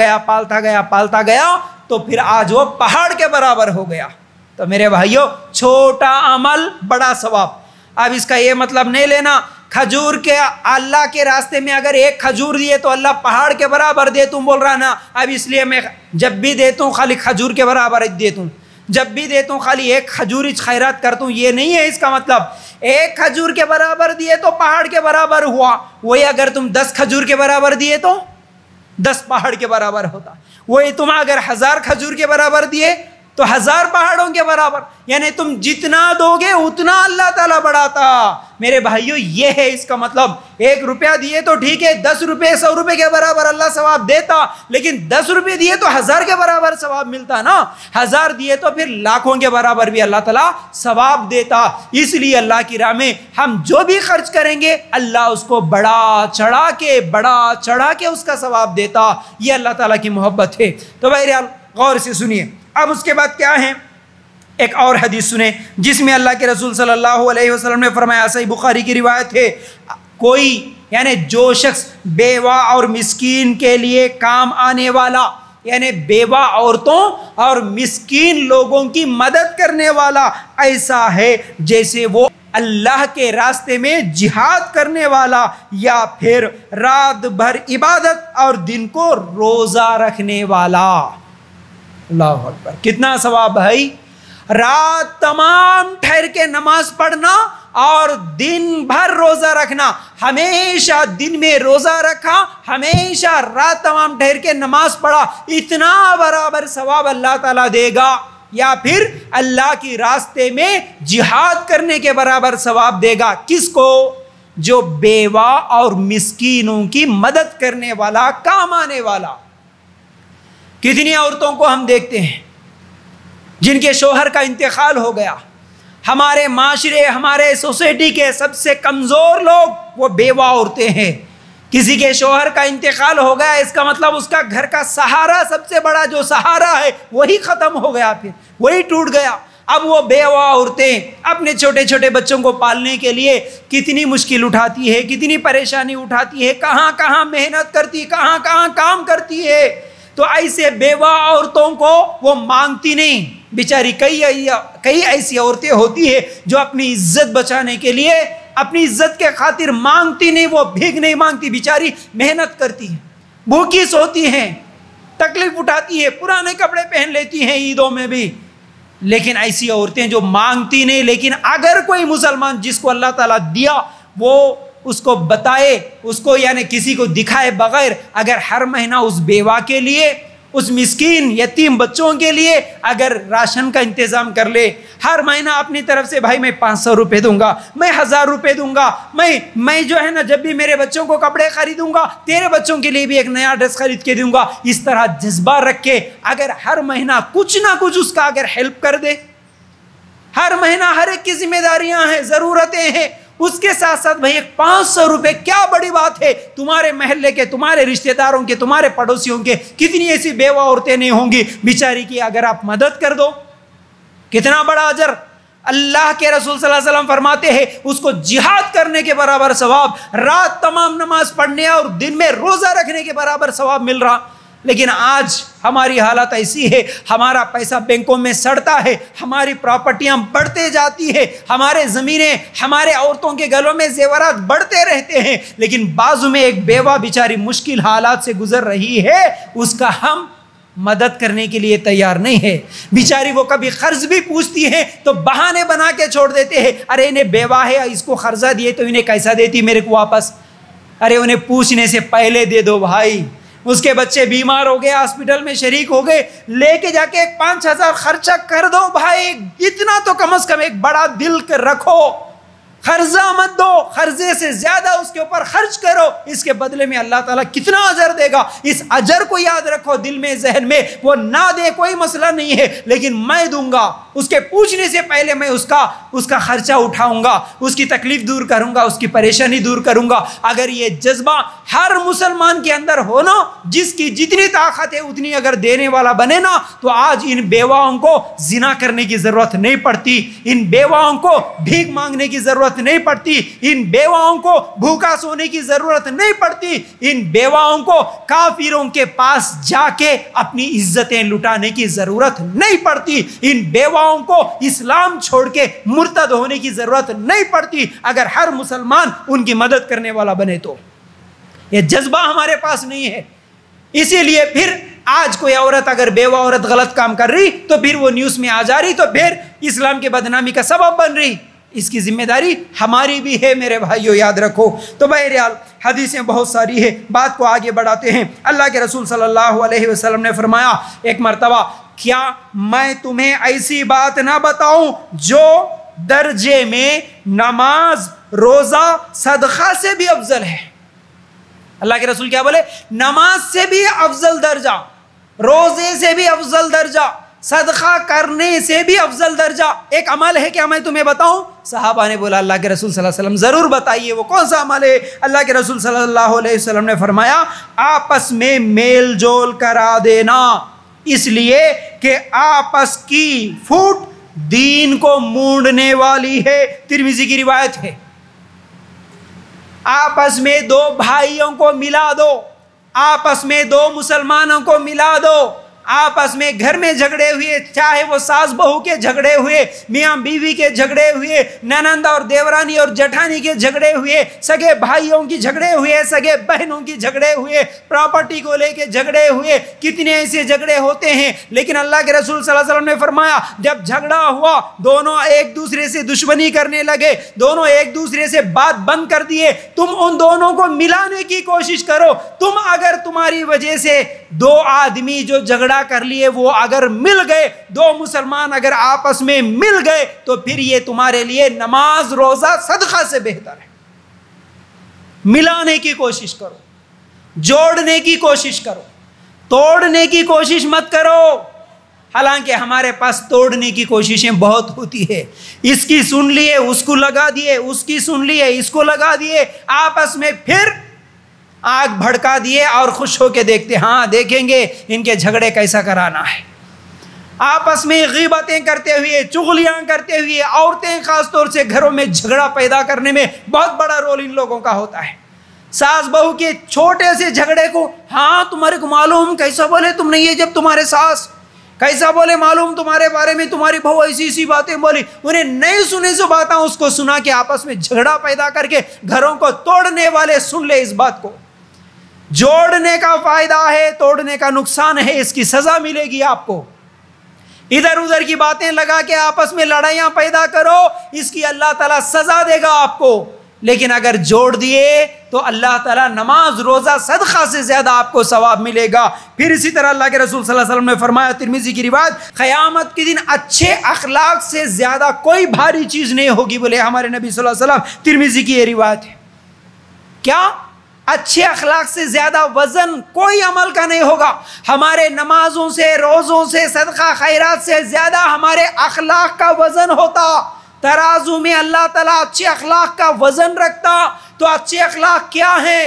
گیا تو پھر آج وہ پہاڑ کے برابر ہو گیا۔ تو میرے بھائیوں چھوٹا عمل بڑا ثواب۔ اب اس کا یہ مطلب نہیں لینا کھجور کے اللہ کے راستے میں اگر ایک کھجور دیے تو اللہ پہاڑ کے برابر دے تم بول رہا نا، اب اس لیے میں جب بھی دیتا ہوں خالی کھجور کے برابر دیتا ہوں، جب بھی دیتا ہوں خالی ایک کھجور خیرات کرتا ہوں، یہ نہیں ہے اس کا مطلب۔ ایک کھجور کے برابر دیے تو پہاڑ کے برابر ہوا، وہی اگر تم 10 کھجور کے برابر دیے تو 10 پہاڑ کے برابر ہوتا، وہی تم اگر 1000 کھجور کے برابر دیے تو 1000 پہاڑوں کے برابر، یعنی تم جتنا دو گے اتنا اللہ تعالیٰ بڑھاتا۔ میرے بھائیو یہ ہے اس کا مطلب، 1 روپیہ دیے تو ٹھیک ہے، 10 روپے 100 روپے کے برابر اللہ ثواب دیتا، لیکن 10 روپے دیے تو 1000 کے برابر ثواب ملتا نا، 1000 دیے تو پھر لاکھوں کے برابر بھی اللہ تعالیٰ ثواب دیتا۔ اس لیے اللہ کی راہ میں ہم جو بھی خرچ کریں گے اللہ اس کو بڑا چڑھا کے اس کا ثواب دیتا۔ یہ اللہ تعالیٰ کی محبت ہے۔ تو بہرحال غور سے سنیے، اب اس کے بعد کیا ہے، ایک اور حدیث سنیں جس میں اللہ کے رسول صلی اللہ علیہ وسلم نے فرمایا، صحیح بخاری کی روایت ہے، کوئی یعنی جو شخص بیوہ اور مسکین کے لیے کام آنے والا، یعنی بیوہ عورتوں اور مسکین لوگوں کی مدد کرنے والا ایسا ہے جیسے وہ اللہ کے راستے میں جہاد کرنے والا یا پھر رات بھر عبادت اور دن کو روزہ رکھنے والا۔ اللہ اکبر، کتنا ثواب بھائی، رات تمام ٹھہر کے نماز پڑھنا اور دن بھر روزہ رکھنا، ہمیشہ دن میں روزہ رکھا، ہمیشہ رات تمام ٹھہر کے نماز پڑھا، اتنا برابر ثواب اللہ تعالیٰ دے گا، یا پھر اللہ کی راستے میں جہاد کرنے کے برابر ثواب دے گا۔ کس کو؟ جو بیوہ اور مسکینوں کی مدد کرنے والا، کام آنے والا۔ کتنی عورتوں کو ہم دیکھتے ہیں جن کے شوہر کا انتقال ہو گیا، ہمارے معاشرے، ہمارے سوسائٹی کے سب سے کمزور لوگ وہ بیوہ عورتیں ہیں۔ کسی کے شوہر کا انتقال ہو گیا، اس کا مطلب اس کا گھر کا سہارا، سب سے بڑا جو سہارا ہے وہی ختم ہو گیا، پھر وہی ٹوٹ گیا۔ اب وہ بیوہ عورتیں اپنے چھوٹے چھوٹے بچوں کو پالنے کے لیے کتنی مشکل اٹھاتی ہے، کتنی پریشانی اٹھاتی ہے، کہاں کہاں محنت کرتی، کہاں کہاں کام کرتی ہے۔ تو ایسے بیوہ عورتوں کو وہ مانگتی نہیں، بیچاری کئی ایسی عورتیں ہوتی ہیں جو اپنی عزت بچانے کے لیے، اپنی عزت کے خاطر مانگتی نہیں، وہ بھیک نہیں مانگتی، بیچاری محنت کرتی ہیں، بھوکی سوتی ہیں، تکلیف اٹھاتی ہے، پرانے کپڑے پہن لیتی ہیں عیدوں میں بھی۔ لیکن ایسی عورتیں جو مانگتی نہیں، لیکن اگر کوئی مسلمان جس کو اللہ تعالیٰ دیا وہ اس کو بتائے، اس کو یعنی کسی کو دکھائے بغیر اگر ہر مہینہ اس بیوہ کے لیے، اس مسکین یتیم بچوں کے لیے اگر راشن کا انتظام کر لے، ہر مہینہ اپنی طرف سے بھائی میں 500 روپے دوں گا، میں 1000 روپے دوں گا، میں جو ہے نا جب بھی میرے بچوں کو کپڑے خریدوں گا تیرے بچوں کے لیے بھی ایک نیا ڈریس خرید کے دوں گا، اس طرح جذبہ رکھ کے اگر ہر مہینہ کچھ نہ کچھ اس کا اگر ہیلپ کر دے، ہر مہینہ ہر ایک کی ذمہ داریاں ہیں، ضرورتیں ہیں، اس کے ساتھ ساتھ بھائی 500 روپے کیا بڑی بات ہے، تمہارے محلے کے، تمہارے رشتہ داروں کے، تمہارے پڑوسیوں کے کتنی ایسی بیوہ عورتیں نہیں ہوں گی بیچاری کی، اگر آپ مدد کر دو کتنا بڑا اجر۔ اللہ کے رسول صلی اللہ علیہ وسلم فرماتے ہیں اس کو جہاد کرنے کے برابر ثواب، رات تمام نماز پڑھنے اور دن میں روزہ رکھنے کے برابر ثواب مل رہا۔ لیکن آج ہماری حالت ایسی ہے، ہمارا پیسہ بینکوں میں سڑتا ہے، ہماری پراپرٹیاں بڑھتے جاتی ہے، ہمارے زمینیں، ہمارے عورتوں کے گلوں میں زیورات بڑھتے رہتے ہیں، لیکن بازو میں ایک بیوہ بیچاری مشکل حالات سے گزر رہی ہے، اس کا ہم مدد کرنے کے لیے تیار نہیں ہے۔ بیچاری وہ کبھی قرض بھی پوچھتی ہے تو بہانے بنا کے چھوڑ دیتے ہیں، ارے انہیں بیوہ ہے، اس کو قرضہ دیے تو انہیں کیسا دیتی میرے کو واپس، ارے انہیں پوچھنے سے پہلے دے دو بھائی۔ اس کے بچے بیمار ہو گئے، ہاسپٹل میں شریک ہو گئے، لے کے جا کے 5,000 خرچہ کر دو بھائی، اتنا تو کم از کم ایک بڑا دل رکھو، قرضہ مت دو، قرضے سے زیادہ اس کے اوپر خرچ کرو، اس کے بدلے میں اللہ تعالیٰ کتنا اجر دے گا، اس اجر کو یاد رکھو دل میں، ذہن میں۔ وہ نہ دے کوئی مسئلہ نہیں ہے، لیکن میں دوں گا، اس کے پوچھنے سے پہلے میں اس کا خرچہ اٹھاؤں گا، اس کی تکلیف دور کروں گا، اس کی پریشانی دور کروں گا۔ اگر یہ جذبہ ہر مسلمان کے اندر ہو نا، جس کی جتنی طاقت ہے اتنی اگر دینے والا بنے نا، تو آج ان بیواؤں کو زنا کرنے کی ضرورت نہیں پڑتی، ان بیواؤں کو بھیک مانگنے کی ضرورت نہیں پڑتی، ان بیواؤں کو بھوکا سونے کی ضرورت نہیں پڑتی، ان بیواؤں کو کافروں کے پاس جا کے اپنی عزتیں لٹانے کی ضرورت نہیں پڑتی، ان بیواؤں کو اسلام چھوڑ کے مرتد ہونے کی ضرورت نہیں پڑتی، اگر ہر مسلمان ان کی مدد کرنے والا بنے تو۔ یہ جذبہ ہمارے پاس نہیں ہے، اسی لیے پھر آج کوئی عورت اگر بیوہ عورت غلط کام کر رہی تو پھر وہ نیوز میں آ جا رہی، تو پھر اسلام کے بدنامی کا سبب بن رہی۔ اس کی ذمہ داری ہماری بھی ہے میرے بھائیو، یاد رکھو۔ تو بہرحال حدیثیں بہت ساری ہیں، بات کو آگے بڑھاتے ہیں۔ اللہ کے رسول صلی اللہ علیہ وسلم نے فرمایا ایک مرتبہ کیا میں تمہیں ایسی بات نہ بتاؤں جو درجے میں نماز، روزہ، صدقہ سے بھی افضل ہے؟ اللہ کے رسول کیا بولے؟ نماز سے بھی افضل درجہ، روزے سے بھی افضل درجہ، صدقہ کرنے سے بھی افضل درجہ ایک عمل ہے، کیا میں تمہیں بتاؤں؟ صحابہ نے بولا اللہ کے رسول صلی اللہ علیہ وسلم ضرور بتائیے، وہ کون سا عمل ہے؟ اللہ کے رسول صلی اللہ علیہ وسلم نے فرمایا آپس میں میل جول کرا دینا، اس لیے کہ آپس کی پھوٹ دین کو مونڈنے والی ہے۔ ترمذی کی روایت ہے، آپس میں دو بھائیوں کو ملا دو، آپس میں دو مسلمانوں کو ملا دو، آپس میں گھر میں جھگڑے ہوئے، چاہے وہ ساس بہو کے جھگڑے ہوئے، میاں بیوی کے جھگڑے ہوئے، ننند اور دیورانی اور جٹھانی کے جھگڑے ہوئے، سگے بھائیوں کی جھگڑے ہوئے، سگے بہنوں کی جھگڑے ہوئے، پراپرٹی کو لے کے جھگڑے ہوئے، کتنے ایسے جھگڑے ہوتے ہیں، لیکن اللہ کے رسول صلی اللہ علیہ وسلم نے فرمایا جب جھگڑا ہوا، دونوں ایک دوسرے سے دشمنی کرنے لگے، دونوں ایک دوسرے سے بات بند کر دیے، تم ان دونوں کو ملانے کی کوشش کرو۔ تم اگر تمہاری وجہ سے دو آدمی جو جھگڑا کر لیے وہ اگر مل گئے، دو مسلمان اگر آپس میں مل گئے، تو پھر یہ تمہارے لیے نماز، روزہ، صدقہ سے بہتر ہے۔ ملانے کی کوشش کرو، جوڑنے کی کوشش کرو، توڑنے کی کوشش مت کرو۔ حالانکہ ہمارے پاس توڑنے کی کوششیں بہت ہوتی ہے، اس کی سن لیے اس کو لگا دیے، اس کی سن لیے اس کو لگا دیے، آپس میں پھر آگ بھڑکا دیے اور خوش ہو کے دیکھتے ہاں دیکھیں گے ان کے جھگڑے کیسا کرانا ہے۔ آپس میں غیبتیں کرتے ہوئے، چغلیاں کرتے ہوئے، عورتیں خاص طور سے گھروں میں جھگڑا پیدا کرنے میں بہت بڑا رول ان لوگوں کا ہوتا ہے۔ ساس بہو کے چھوٹے سے جھگڑے کو ہاں تمہارے کو معلوم، کیسا بولے تم نے یہ، جب تمہارے ساس کیسا بولے معلوم تمہارے بارے میں، تمہاری بہو ایسی ایسی باتیں بولی، انہیں نہیں سنے سے باتیں اس کو سنا کے آپس میں جھگڑا پیدا کر کے گھروں کو توڑنے والے سن لے اس بات کو۔ جوڑنے کا فائدہ ہے، توڑنے کا نقصان ہے، اس کی سزا ملے گی آپ کو۔ ادھر ادھر کی باتیں لگا کے آپس میں لڑائیاں پیدا کرو، اس کی اللہ تعالیٰ سزا دے گا آپ کو۔ لیکن اگر جوڑ دیے تو اللہ تعالیٰ نماز، روزہ، صدقہ سے زیادہ آپ کو ثواب ملے گا۔ پھر اسی طرح اللہ کے رسول صلی اللہ علیہ وسلم نے فرمایا، ترمذی کی روایت، قیامت کے دن اچھے اخلاق سے زیادہ کوئی بھاری چیز نہیں ہوگی، بولے ہمارے نبی صلی اللہ علیہ وسلم۔ ترمذی کی یہ روایت ہے، کیا؟ اچھے اخلاق سے زیادہ وزن کوئی عمل کا نہیں ہوگا۔ ہمارے نمازوں سے، روزوں سے، صدقہ خیرات سے زیادہ ہمارے اخلاق کا وزن ہوتا۔ ترازو میں اللہ تعالیٰ اچھے اخلاق کا وزن رکھتا۔ تو اچھے اخلاق کیا ہیں؟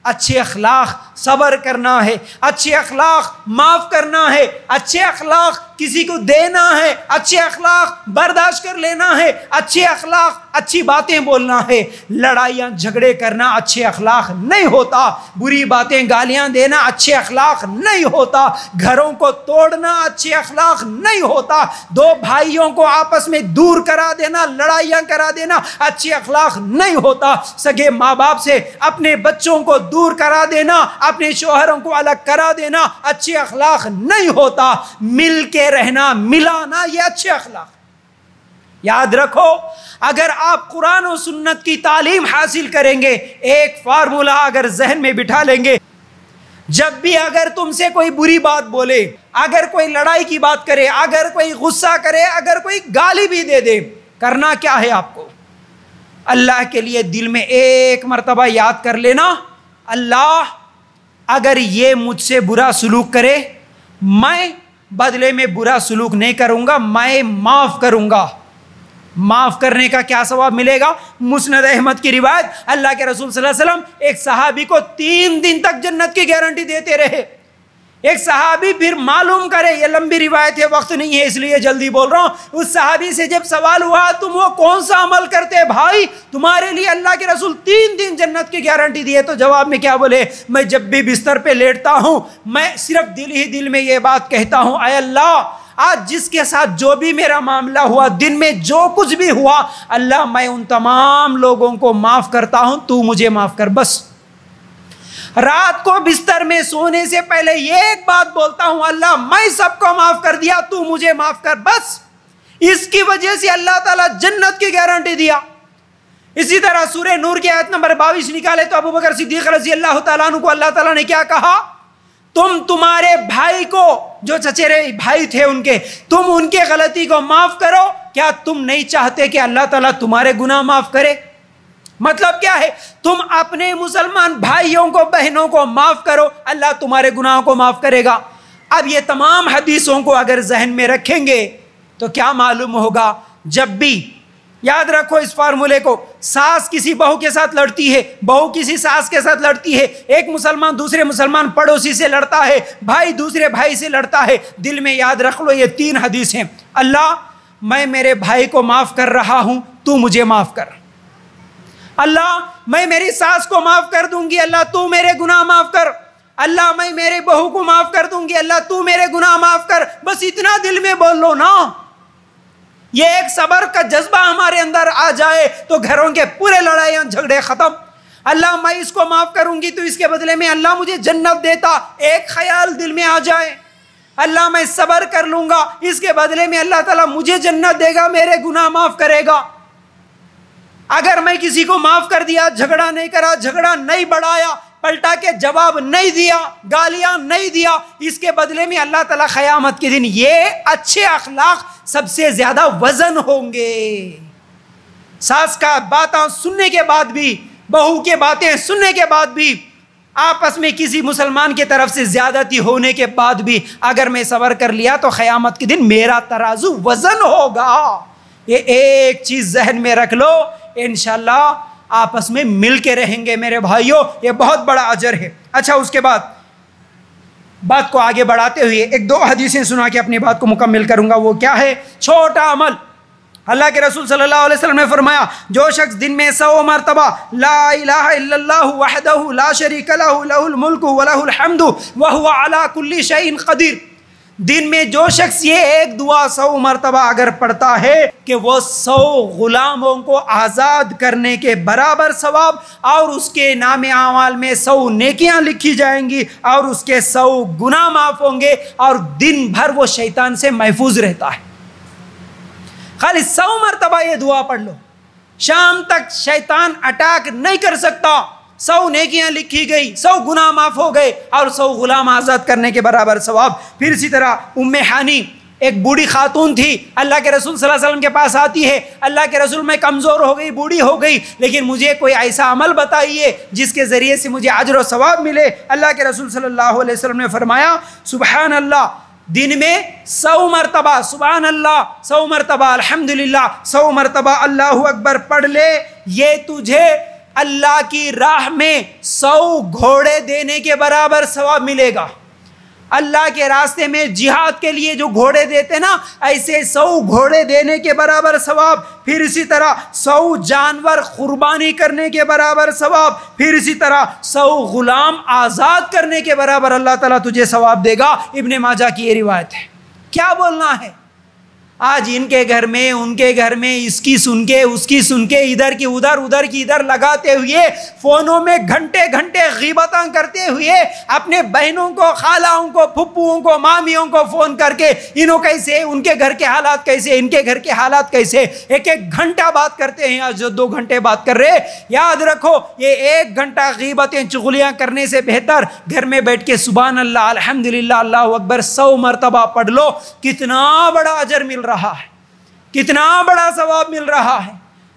اچھے اخلاق صبر کرنا ہے، اچھے اخلاق معاف کرنا ہے، اچھے اخلاق کسی کو دینا ہے، اچھے اخلاق برداشت کر لینا ہے، اچھے اخلاق اچھی باتیں بولنا ہے۔ لڑائیاں جھگڑے کرنا اچھے اخلاق نہیں ہوتا، بری باتیں گالیاں دینا اچھے اخلاق نہیں ہوتا، گھروں کو توڑنا اچھے اخلاق نہیں ہوتا، دو بھائیوں کو آپس میں دور کرا دینا، لڑائیاں کرا دینا اچھے اخلاق نہیں ہوتا، سگے ماں باپ سے اپنے بچوں کو دور کرا دینا، اپنے شوہروں کو الگ کرا دینا اچھے اخلاق نہیں ہوتا۔ مل کے رہنا، ملانا، یہ اچھے اخلاق۔ یاد رکھو، اگر آپ قرآن و سنت کی تعلیم حاصل کریں گے، ایک فارمولہ اگر ذہن میں بٹھا لیں گے، جب بھی اگر تم سے کوئی بری بات بولے، اگر کوئی لڑائی کی بات کرے، اگر کوئی غصہ کرے، اگر کوئی گالی بھی دے دے، کرنا کیا ہے آپ کو؟ اللہ کے لیے دل میں ایک مرتبہ یاد کر لینا، اللہ اگر یہ مجھ سے برا سلوک کرے، میں بدلے میں برا سلوک نہیں کروں گا، میں معاف کروں گا۔ معاف کرنے کا کیا ثواب ملے گا؟ مسند احمد کی روایت، اللہ کے رسول صلی اللہ علیہ وسلم ایک صحابی کو 3 دن تک جنت کی گارنٹی دیتے رہے۔ ایک صحابی پھر معلوم کرے، یہ لمبی روایت ہے، وقت نہیں ہے اس لیے جلدی بول رہا ہوں، اس صحابی سے جب سوال ہوا تم وہ کون سا عمل کرتے بھائی تمہارے لیے اللہ کے رسول 3 دن جنت کی گارنٹی دیے، تو جواب میں کیا بولے؟ میں جب بھی بستر پہ لیٹتا ہوں میں صرف دل ہی دل میں یہ بات کہتا ہوں، اے اللہ آج جس کے ساتھ جو بھی میرا معاملہ ہوا، دن میں جو کچھ بھی ہوا، اللہ میں ان تمام لوگوں کو معاف کرتا ہوں، تو مجھے معاف کر۔ بس رات کو بستر میں سونے سے پہلے یہ ایک بات بولتا ہوں، اللہ میں سب کو معاف کر دیا، تو مجھے معاف کر۔ بس اس کی وجہ سے اللہ تعالیٰ جنت کی گارنٹی دیا۔ اسی طرح سورہ نور کی آیت نمبر 22 نکالے تو ابو بکر صدیق رضی اللہ تعالیٰ عنہ کو اللہ تعالیٰ نے کیا کہا؟ تم تمہارے بھائی کو، جو چچیرے بھائی تھے ان کے، تم ان کے غلطی کو معاف کرو، کیا تم نہیں چاہتے کہ اللہ تعالیٰ تمہارے گناہ معاف کرے؟ مطلب کیا ہے؟ تم اپنے مسلمان بھائیوں کو، بہنوں کو معاف کرو، اللہ تمہارے گناہوں کو معاف کرے گا۔ اب یہ تمام حدیثوں کو اگر ذہن میں رکھیں گے تو کیا معلوم ہوگا؟ جب بھی یاد رکھو اس فارمولے کو، ساس کسی بہو کے ساتھ لڑتی ہے، بہو کسی ساس کے ساتھ لڑتی ہے، ایک مسلمان دوسرے مسلمان پڑوسی سے لڑتا ہے، بھائی دوسرے بھائی سے لڑتا ہے، دل میں یاد رکھ لو یہ 3 حدیثیں، اللہ میں میرے بھائی کو معاف کر رہا ہوں، تو مجھے معاف کر۔ اللہ میں میری ساس کو معاف کر دوں گی، اللہ تو میرے گناہ معاف کر۔ اللہ میں میرے بہو کو معاف کر دوں گی، اللہ تو میرے گناہ معاف کر۔ بس اتنا دل میں بول لو نا، یہ ایک صبر کا جذبہ ہمارے اندر آ جائے تو گھروں کے پورے لڑائیاں جھگڑے ختم۔ اللہ میں اس کو معاف کروں گی تو اس کے بدلے میں اللہ مجھے جنت دیتا، ایک خیال دل میں آ جائے۔ اللہ میں صبر کر لوں گا، اس کے بدلے میں اللہ تعالیٰ مجھے جنت دے گا، میرے گناہ معاف کرے گا۔ اگر میں کسی کو معاف کر دیا، جھگڑا نہیں کرا، جھگڑا نہیں بڑھایا، پلٹا کے جواب نہیں دیا، گالیاں نہیں دیا، اس کے بدلے میں اللہ تعالیٰ قیامت کے دن یہ اچھے اخلاق سب سے زیادہ وزن ہوں گے۔ ساس کا باتیں سننے کے بعد بھی، بہو کے باتیں سننے کے بعد بھی، آپس میں کسی مسلمان کی طرف سے زیادتی ہونے کے بعد بھی اگر میں صبر کر لیا تو قیامت کے دن میرا ترازو وزن ہوگا۔ یہ ایک چیز ذہن میں رکھ لو، انشاءاللہ آپس میں مل کے رہیں گے میرے بھائیوں، یہ بہت بڑا اجر ہے۔ اچھا، اس کے بعد بات کو آگے بڑھاتے ہوئے 1-2 حدیثیں سنا کے اپنی بات کو مکمل کروں گا۔ وہ کیا ہے؟ چھوٹا عمل۔ اللہ کے رسول صلی اللہ علیہ وسلم نے فرمایا، جو شخص دن میں 100 مرتبہ لا الہ الا اللہ وحدہ لا شریک لہ لہ الملک ولہ الحمد وہو علی کل شیء قدیر، دن میں جو شخص یہ ایک دعا 100 مرتبہ اگر پڑھتا ہے کہ وہ 100 غلاموں کو آزاد کرنے کے برابر ثواب، اور اس کے نام اعمال میں 100 نیکیاں لکھی جائیں گی، اور اس کے 100 گناہ معاف ہوں گے، اور دن بھر وہ شیطان سے محفوظ رہتا ہے۔ خالی 100 مرتبہ یہ دعا پڑھ لو، شام تک شیطان اٹیک نہیں کر سکتا، 100 نیکیاں لکھی گئی، 100 گناہ معاف ہو گئے، اور 100 غلام آزاد کرنے کے برابر ثواب۔ پھر اسی طرح حانی ایک بوڑھی خاتون تھی، اللہ کے رسول صلی اللہ علیہ وسلم کے پاس آتی ہے، اللہ کے رسول میں کمزور ہو گئی، بوڑھی ہو گئی، لیکن مجھے کوئی ایسا عمل بتائیے جس کے ذریعے سے مجھے اجر و ثواب ملے۔ اللہ کے رسول صلی اللہ علیہ وسلم نے فرمایا، سبحان اللہ، دن میں 100 مرتبہ سبحان اللہ، 100 مرتبہ الحمدللہ، 100 مرتبہ اللہ اکبر پڑھ لے، یہ تجھے اللہ کی راہ میں 100 گھوڑے دینے کے برابر ثواب ملے گا۔ اللہ کے راستے میں جہاد کے لیے جو گھوڑے دیتے نا، ایسے 100 گھوڑے دینے کے برابر ثواب۔ پھر اسی طرح 100 جانور قربانی کرنے کے برابر ثواب۔ پھر اسی طرح 100 غلام آزاد کرنے کے برابر اللہ تعالیٰ تجھے ثواب دے گا۔ ابن ماجہ کی یہ روایت ہے۔ کیا بولنا ہے؟ آج ان کے گھر میں، ان کے گھر میں، اس کی سن کے، اس کی سن کے، ادھر کی ادھر، ادھر کی ادھر لگاتے ہوئے، فونوں میں گھنٹے گھنٹے غیبتاں کرتے ہوئے، اپنے بہنوں کو، خالوں کو، پھپھوؤں کو، مامیوں کو فون کر کے انہوں کیسے، ان کے گھر کے حالات کیسے، ان کے گھر کے حالات کیسے، ایک گھنٹہ بات کرتے ہیں، آج جو 2 گھنٹے بات کر رہے۔ یاد رکھو، یہ 1 گھنٹہ غیبتیں، چغلیاں کرنے سے بہتر گھر میں بیٹھ کے سبحان اللہ، الحمدللہ، اللہ اکبر 100 مرتبہ پڑھ لو۔ کتنا بڑا اجر مل رہا ہے، کتنا بڑا ثواب مل رہا ہے۔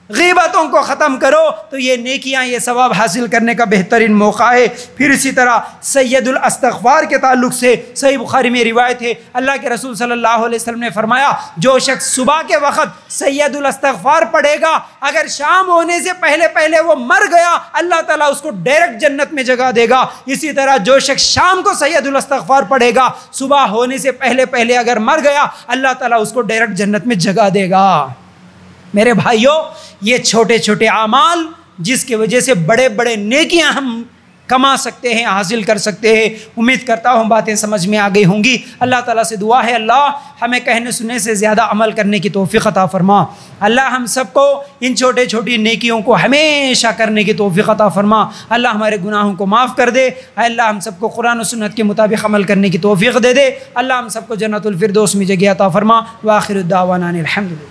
غیبتوں کو ختم کرو تو یہ نیکیاں، یہ ثواب حاصل کرنے کا بہترین موقع ہے۔ پھر اسی طرح سید الاستغفار کے تعلق سے صحیح بخاری میں روایت ہے، اللہ کے رسول صلی اللہ علیہ وسلم نے فرمایا، جو شخص صبح کے وقت سید الاستغفار پڑھے گا، اگر شام ہونے سے پہلے پہلے وہ مر گیا، اللہ تعالیٰ اس کو ڈائریکٹ جنت میں جگہ دے گا۔ اسی طرح جو شخص شام کو سید الاستغفار پڑھے گا، صبح ہونے سے پہلے پہلے اگر مر گیا، اللہ تعالیٰ اس کو ڈائریکٹ جنت میں جگہ دے گا۔ میرے بھائیوں، یہ چھوٹے چھوٹے اعمال جس کی وجہ سے بڑے بڑے نیکیاں ہم کما سکتے ہیں، حاصل کر سکتے ہیں۔ امید کرتا ہوں باتیں سمجھ میں آ گئی ہوں گی۔ اللہ تعالیٰ سے دعا ہے، اللہ ہمیں کہنے سننے سے زیادہ عمل کرنے کی توفیق عطا فرما۔ اللہ ہم سب کو ان چھوٹے چھوٹی نیکیوں کو ہمیشہ کرنے کی توفیق عطا فرما۔ اللہ ہمارے گناہوں کو معاف کر دے۔ اللہ ہم سب کو قرآن و سنت کے مطابق عمل کرنے کی توفیق دے دے۔ اللہ ہم سب کو جنت الفردوس میں جگہ عطا فرما۔ وآخر الدعوانا الحمدللہ۔